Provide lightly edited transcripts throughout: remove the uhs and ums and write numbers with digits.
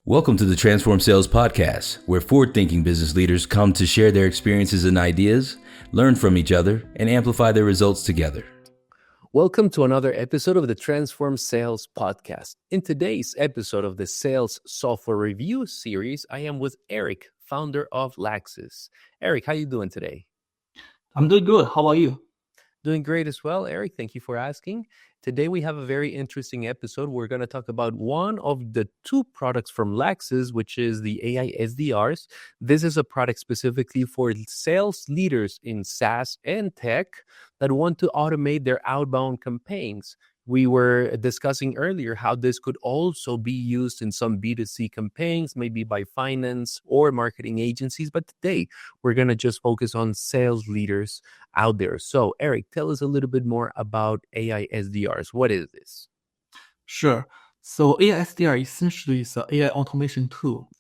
Welcome to the Transform Sales Podcast, where forward-thinking business leaders come to share their experiences and ideas, learn from each other, and amplify their results together. Welcome to another episode of the Transform Sales Podcast. In today's episode of the Sales Software Review series, I am with Eric, founder of Laxis. Eric, how are you doing today? I'm doing good. How about you? Doing great as well, Eric. Thank you for asking. Today we have a very interesting episode. We're going to talk about one of the two products from Laxis, which is the AI SDRs. This is a product specifically for sales leaders in SaaS and tech that want to automate their outbound campaigns. We were discussing earlier how this could also be used in some B2C campaigns, maybe by finance or marketing agencies. But today, we're going to just focus on sales leaders out there. So, Eric, tell us a little bit more about AI SDRs. What is this? Sure. So AI SDR essentially is an AI automation tool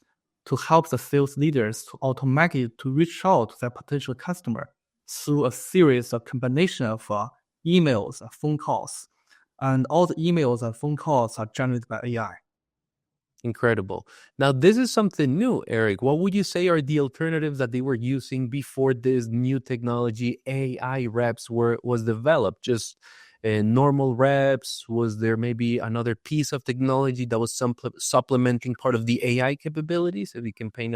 to help the sales leaders to automatically to reach out to their potential customer through a series of combination of emails and phone calls. And all the emails and phone calls are generated by AI. Incredible. Now, this is something new, Eric. What would you say are the alternatives that they were using before this new technology AI reps was developed? Just normal reps? Was there maybe another piece of technology that was supplementing part of the AI capabilities? If you can shine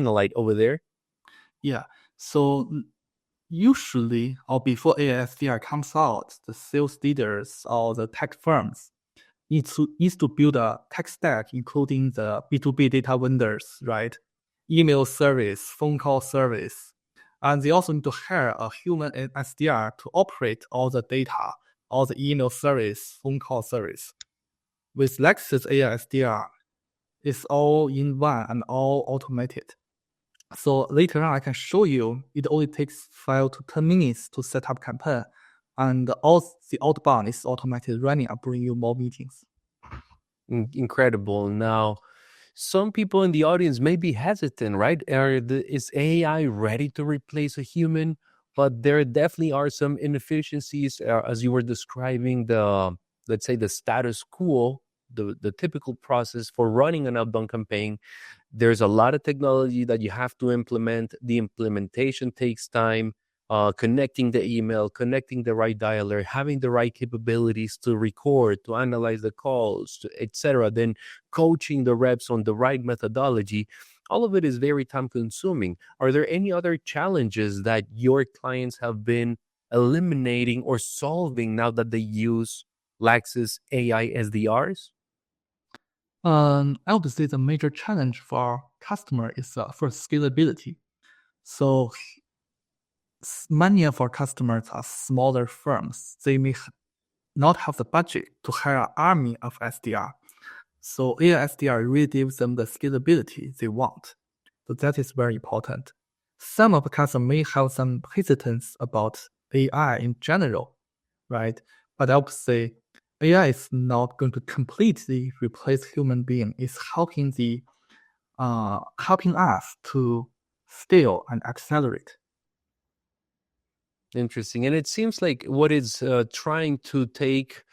a light over there. Yeah. So usually, or before AI SDR comes out, the sales leaders or the tech firms needs to build a tech stack, including the B2B data vendors, right? Email service, phone call service. And they also need to hire a human SDR to operate all the data, all the email service, phone call service. With Laxis AI SDR, it's all in one and all automated. So later on, I can show you it only takes 5 to 10 minutes to set up campaign, and all the outbound is automated running and bring you more meetings. Incredible. Now, some people in the audience may be hesitant, right? Is AI ready to replace a human? But there definitely are some inefficiencies as you were describing let's say the status quo, the typical process for running an outbound campaign. There's a lot of technology that you have to implement. The implementation takes time. Connecting the email, connecting the right dialer, having the right capabilities to record, to analyze the calls, etc. Then coaching the reps on the right methodology. All of it is very time consuming. Are there any other challenges that your clients have been eliminating or solving now that they use Laxis AI SDRs? I would say the major challenge for our customer is for scalability. So many of our customers are smaller firms. They may not have the budget to hire an army of SDR. So AI SDR really gives them the scalability they want. So that is very important. Some of the customers may have some hesitance about AI in general, right? But I would say AI is not going to completely replace human being. It's helping us to scale and accelerate. Interesting. And it seems like what it's trying to take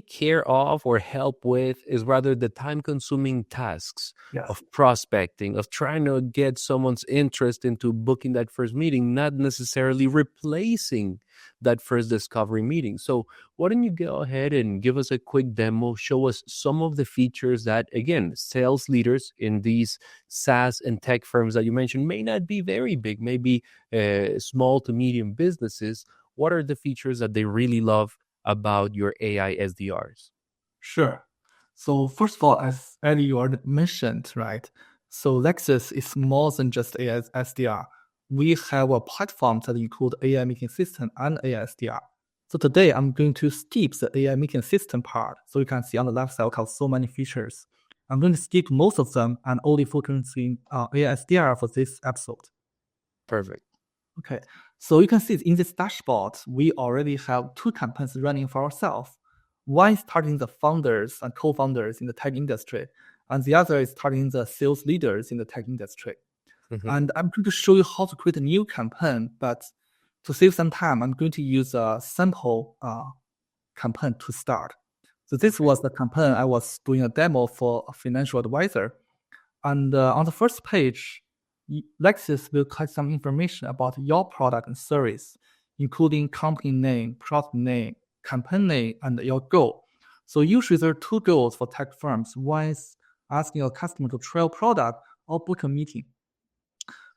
care of or help with is rather the time-consuming tasks of prospecting, of trying to get someone's interest into booking that first meeting, not necessarily replacing that first discovery meeting. So why don't you go ahead and give us a quick demo, show us some of the features that, again, sales leaders in these SaaS and tech firms that you mentioned may not be very big, maybe small to medium businesses. What are the features that they really love about your AI SDRs? Sure. So first of all, as Eddie you already mentioned, right? So Laxis is more than just AI SDR. We have a platform that includes AI making system and AI SDR. So today I'm going to skip the AI making system part. So you can see on the left side, we have so many features. I'm going to skip most of them and only focusing on AI SDR for this episode. Perfect. Okay. So you can see in this dashboard, we already have 2 campaigns running for ourselves. One is targeting the founders and co-founders in the tech industry, and the other is targeting the sales leaders in the tech industry. Mm-hmm. And I'm going to show you how to create a new campaign, but to save some time, I'm going to use a sample campaign to start. So this was the campaign I was doing a demo for a financial advisor. And on the first page, Laxis will collect some information about your product and service, including company name, product name, campaign name, and your goal. So usually there are two goals for tech firms. One is asking a customer to try a product or book a meeting.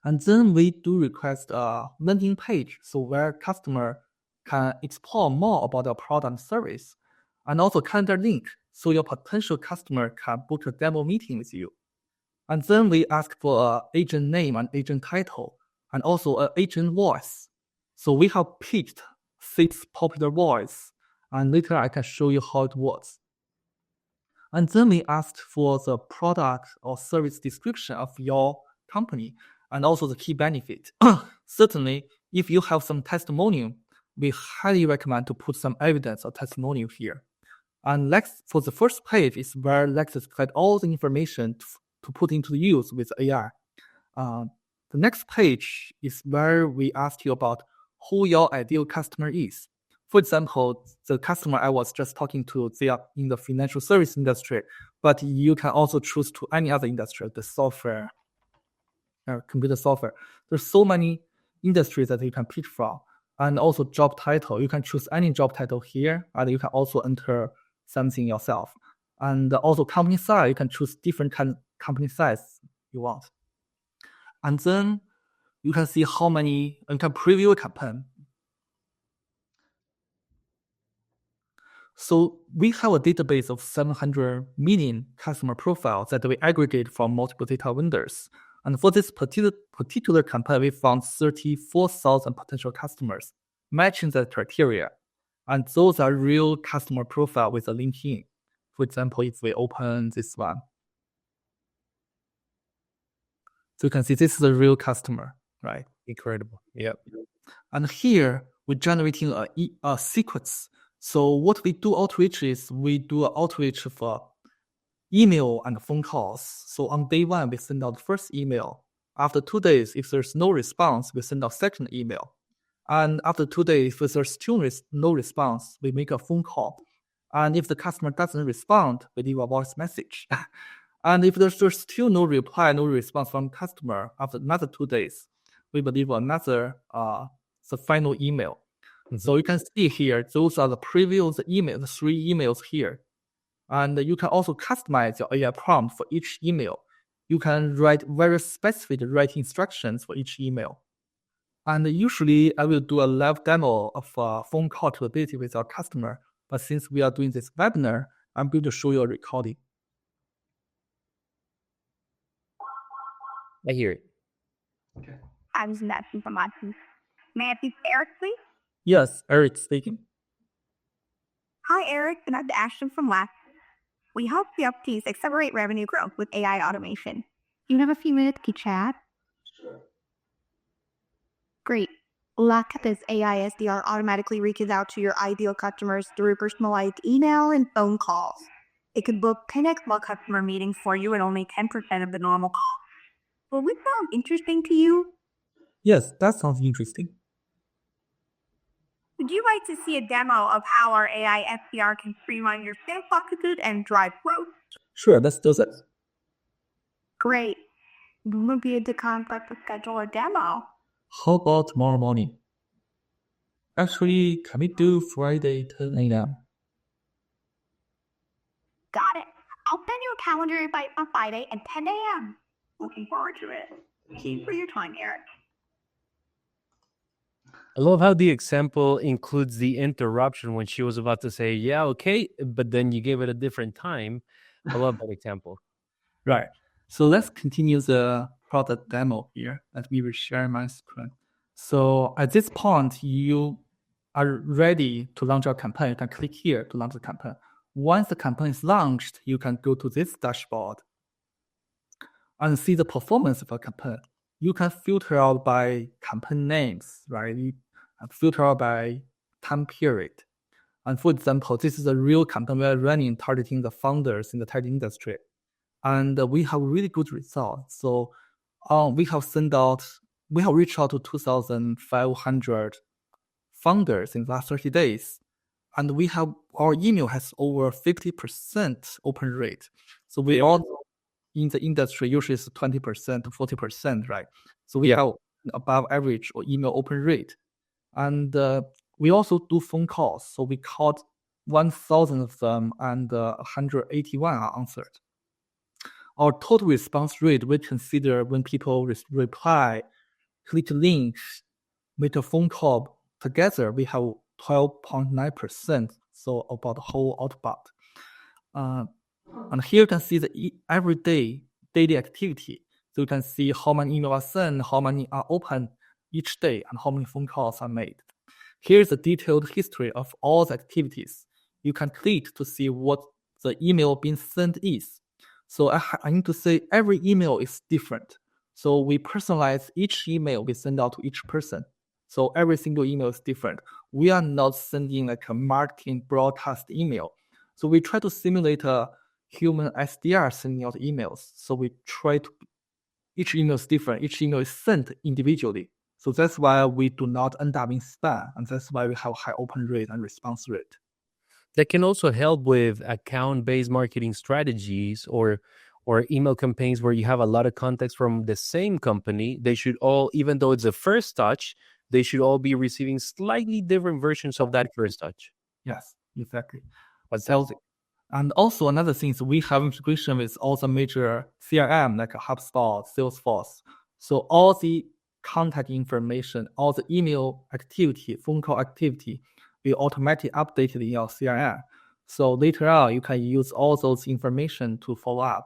And then we do request a landing page, so where customer can explore more about our product and service, and also calendar link, so your potential customer can book a demo meeting with you. And then we ask for an agent name and agent title, and also an agent voice. So we have picked 6 popular voices, and later I can show you how it works. And then we asked for the product or service description of your company and also the key benefit. Certainly, if you have some testimonial, we highly recommend to put some evidence or testimonial here. And for the first page is where Laxis collect all the information to put into use with AI. The next page is where we ask you about who your ideal customer is. For example, the customer I was just talking to, they are in the financial service industry, but you can also choose to any other industry, the software, computer software. There's so many industries that you can pick from. And also job title, you can choose any job title here, and you can also enter something yourself. And also company size, you can choose different company size you want. And then you can see how many, and you can preview a campaign. So we have a database of 700 million customer profiles that we aggregate from multiple data vendors. And for this particular campaign, we found 34,000 potential customers matching that criteria. And those are real customer profile with a link in. For example, if we open this one. So you can see this is a real customer, right? Incredible. Yep. And here we're generating a sequence. So what we do outreach is we do an outreach for email and phone calls. So on day 1, we send out the first email. After 2 days, if there's no response, we send out second email. And after 2 days, if there's still no response, we make a phone call. And if the customer doesn't respond, we leave a voice message. And if there's still no reply, no response from customer after another 2 days, we will leave another the final email. Mm-hmm. So you can see here, those are the previous email, the 3 emails here. And you can also customize your AI prompt for each email. You can write very specific writing instructions for each email. And usually I will do a live demo of a phone call capability with our customer. But since we are doing this webinar, I'm going to show you a recording. I hear it. Okay. I'm Nathan from Laxis. May I speak to Eric, please? Yes, Eric speaking. Hi, Eric, and I'm Ashton from Laxis. We help CFTs accelerate revenue growth with AI automation. Do you have a few minutes to chat? Sure. Great. Laxis AI SDR automatically reaches out to your ideal customers through personalized email and phone calls. It can book 10x more customer meetings for you at only 10% of the normal cost. Will this sound interesting to you? Yes, that sounds interesting. Would you like to see a demo of how our AI SDR can streamline your sales processes and drive growth? Sure, let's do that. Great. When would be a good time to schedule a demo? How about tomorrow morning? Actually, can we do Friday 10 a.m.? Got it. I'll send you a calendar invite on Friday at 10 a.m. Looking forward to it. Thank you for your time, Eric. I love how the example includes the interruption when she was about to say, yeah, okay, but then you gave it a different time. I love that example. Right. So let's continue the product demo here. Let me reshare my screen. So at this point, you are ready to launch your campaign. You can click here to launch the campaign. Once the campaign is launched, you can go to this dashboard and see the performance of a campaign. You can filter out by campaign names, right? You can filter out by time period. And for example, this is a real campaign we're running targeting the founders in the tech industry. And we have really good results. So we have reached out to 2,500 founders in the last 30 days. and we have our email has over 50% open rate. So we all in the industry usually is 20% to 40%, right? So we have above average or email open rate. And we also do phone calls. So we called 1,000 of them and 181 are answered. Our total response rate, we consider when people reply, click links, make a phone call together, we have 12.9%. So about the whole outbound. And here you can see the everyday daily activity. So you can see how many emails are sent, how many are opened each day, and how many phone calls are made. Here's a detailed history of all the activities. You can click to see what the email being sent is. So I need to say every email is different. So we personalize each email we send out to each person. So every single email is different. We are not sending like a marketing broadcast email. So we try to simulate a human SDR sending out emails. So we try to, each email is different. Each email is sent individually. So that's why we do not end up in spam. And that's why we have high open rate and response rate. That can also help with account-based marketing strategies or email campaigns where you have a lot of contacts from the same company. They should all, even though it's a first touch, they should all be receiving slightly different versions of that first touch. Yes, exactly. Fantastic. And also another thing is we have integration with all the major CRM like HubSpot, Salesforce. So all the contact information, all the email activity, phone call activity, we automatically update it in your CRM. So later on, you can use all those information to follow up.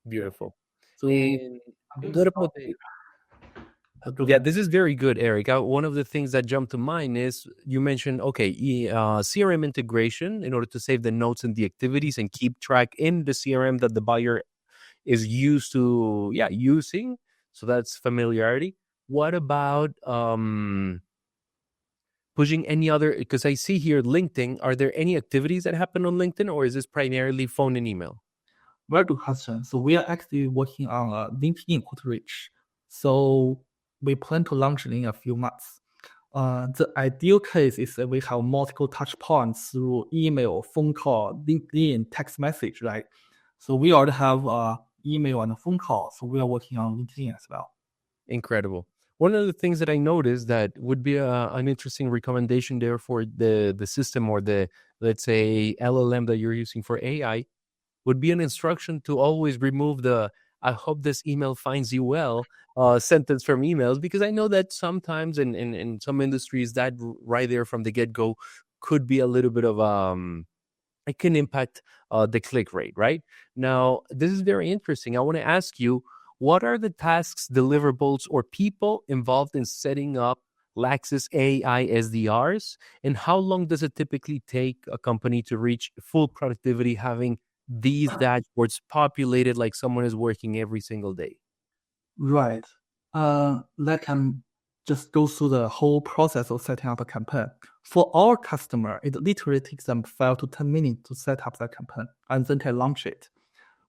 Beautiful. So What about yeah, this is very good, Eric. One of the things that jumped to mind is you mentioned, okay, CRM integration in order to save the notes and the activities and keep track in the CRM that the buyer is used to using. So that's familiarity. What about pushing any other, because I see here LinkedIn, are there any activities that happen on LinkedIn or is this primarily phone and email? Very good question. So we are actually working on a LinkedIn outreach. So we plan to launch it in a few months. The ideal case is that we have multiple touch points through email, phone call, LinkedIn, text message, right? So we already have email and a phone call. So we are working on LinkedIn as well. Incredible. One of the things that I noticed that would be an interesting recommendation there for the system or the, let's say, LLM that you're using for AI would be an instruction to always remove the "I hope this email finds you well" sentence from emails, because I know that sometimes in some industries that right there from the get-go could be a little bit of it can impact the click rate, right? Now, this is very interesting. I want to ask you, what are the tasks, deliverables, or people involved in setting up Laxis AI SDRs? And how long does it typically take a company to reach full productivity having these dashboards populated like someone is working every single day? Right. Let can just go through the whole process of setting up a campaign. For our customer, it literally takes them 5 to 10 minutes to set up that campaign and then to launch it.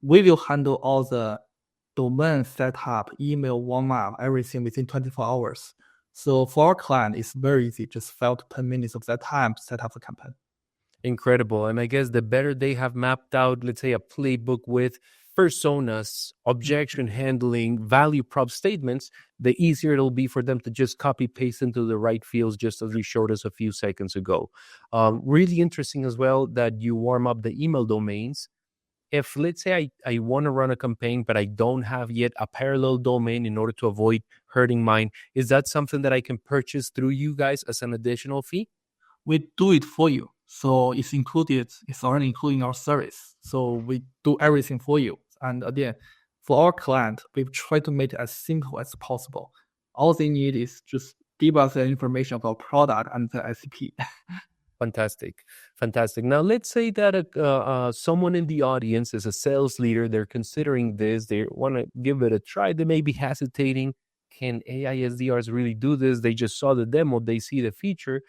We will handle all the domain setup, email warm-up, everything within 24 hours. So for our client, it's very easy, just 5 to 10 minutes of that time to set up the campaign. Incredible. And I guess the better they have mapped out, let's say, a playbook with personas, objection handling, value prop statements, the easier it'll be for them to just copy paste into the right fields, just as you showed us a few seconds ago. Really interesting as well that you warm up the email domains. If, let's say, I want to run a campaign, but I don't have yet a parallel domain in order to avoid hurting mine, is that something that I can purchase through you guys as an additional fee? We do it for you. So it's already including our service. So we do everything for you. And again, for our client, we've tried to make it as simple as possible. All they need is just give us the information about product and the SCP. Fantastic. Now, let's say that someone in the audience is a sales leader. They're considering this. They want to give it a try. They may be hesitating. Can AI SDRs really do this? They just saw the demo. They see the feature.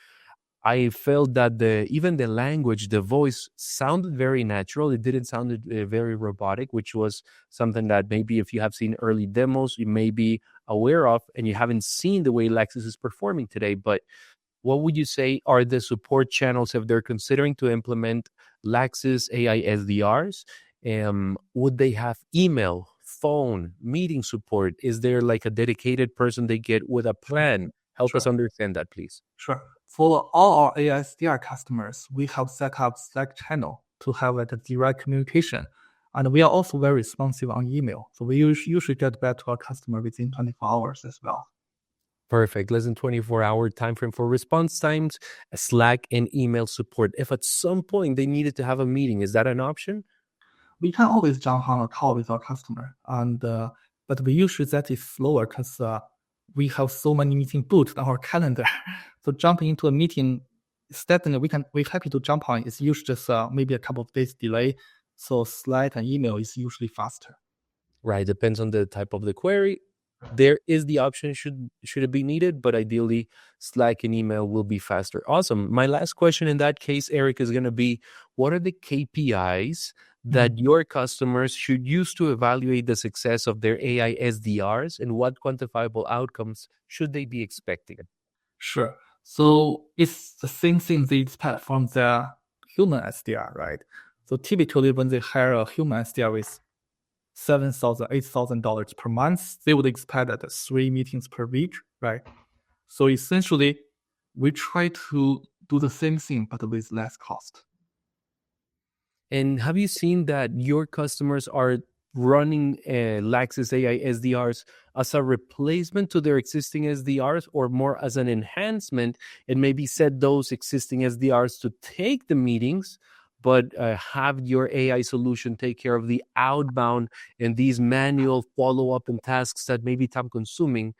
I felt that even the language, the voice sounded very natural. It didn't sound very robotic, which was something that maybe if you have seen early demos, you may be aware of, and you haven't seen the way Laxis is performing today. But what would you say are the support channels if they're considering to implement Laxis AI SDRs? Would they have email, phone, meeting support? Is there like a dedicated person they get with a plan? Help us Sure. understand that, please. Sure. For all our AI SDR customers, we have set up Slack channel to have like a direct communication. And we are also very responsive on email. So we usually get back to our customer within 24 hours as well. Perfect. Less than 24-hour time frame for response times, Slack and email support. If at some point they needed to have a meeting, is that an option? We can always jump on a call with our customer, and but we usually that is slower because we have so many meeting booked on our calendar. So jumping into a meeting, definitely we're happy to jump on. It's usually just maybe a couple of days delay. So Slack and email is usually faster. Right. Depends on the type of the query. There is the option should it be needed, but ideally Slack and email will be faster. Awesome. My last question in that case, Eric, is going to be, what are the KPIs that your customers should use to evaluate the success of their AI SDRs, and what quantifiable outcomes should they be expecting? Sure. So it's the same thing they expect from their human SDR, right? So typically when they hire a human SDR with $7,000, $8,000 per month, they would expect that 3 meetings per week, right? So essentially, we try to do the same thing, but with less cost. And have you seen that your customers are running Laxis AI SDRs as a replacement to their existing SDRs, or more as an enhancement, and maybe set those existing SDRs to take the meetings, but have your AI solution take care of the outbound and these manual follow-up and tasks that may be time consuming?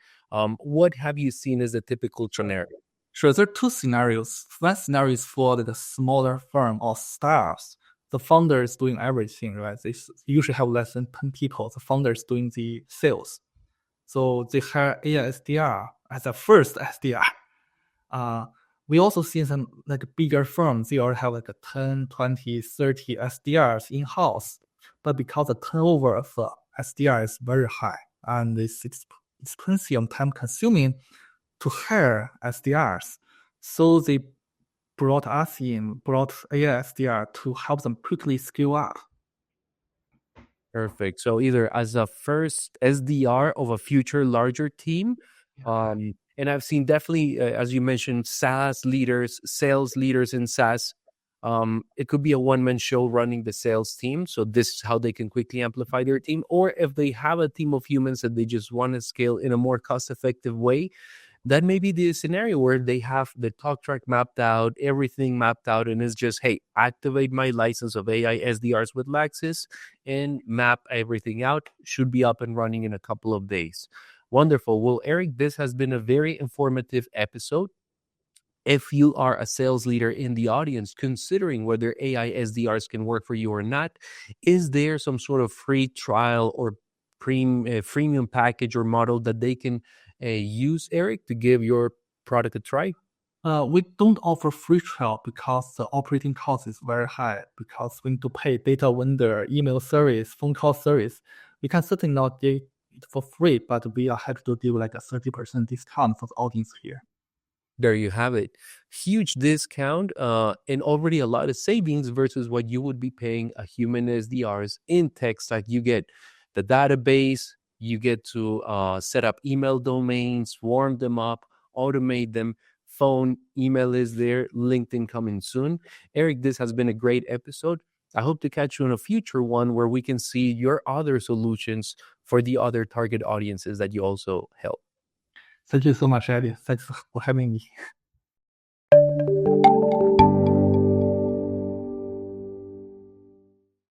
What have you seen as a typical scenario? Sure, there are 2 scenarios. One scenario is for the smaller firm or startups. The founder is doing everything, right? They usually have less than 10 people. The founder is doing the sales. So they hire AI SDR as a first SDR. We also see some like bigger firms, they already have like a 10, 20, 30 SDRs in-house. But because the turnover of SDR is very high and it's expensive and time consuming to hire SDRs, so they brought AI SDR to help them quickly scale up. Perfect. So either as a first SDR of a future larger team, and I've seen definitely, as you mentioned, SaaS leaders, sales leaders in SaaS. It could be a one-man show running the sales team. So this is how they can quickly amplify their team. Or if they have a team of humans that they just want to scale in a more cost-effective way, that may be the scenario where they have the talk track mapped out, everything mapped out, and it's just, hey, activate my license of AI SDRs with Laxis and map everything out. Should be up and running in a couple of days. Wonderful. Well, Eric, this has been a very informative episode. If you are a sales leader in the audience considering whether AI SDRs can work for you or not, is there some sort of free trial or freemium package or model that they can use, Eric, to give your product a try? We don't offer free trial because the operating cost is very high, because we need to pay data vendor, email service, phone call service. We can certainly not give it for free, but we are happy to give like a 30% discount for the audience here. There you have it. Huge discount and already a lot of savings versus what you would be paying a human SDRs in tech stack. You get the database, you get to set up email domains, warm them up, automate them. Phone, email is there, LinkedIn coming soon. Eric, this has been a great episode. I hope to catch you in a future one where we can see your other solutions for the other target audiences that you also help. Thank you so much, Eddie. Thanks for having me.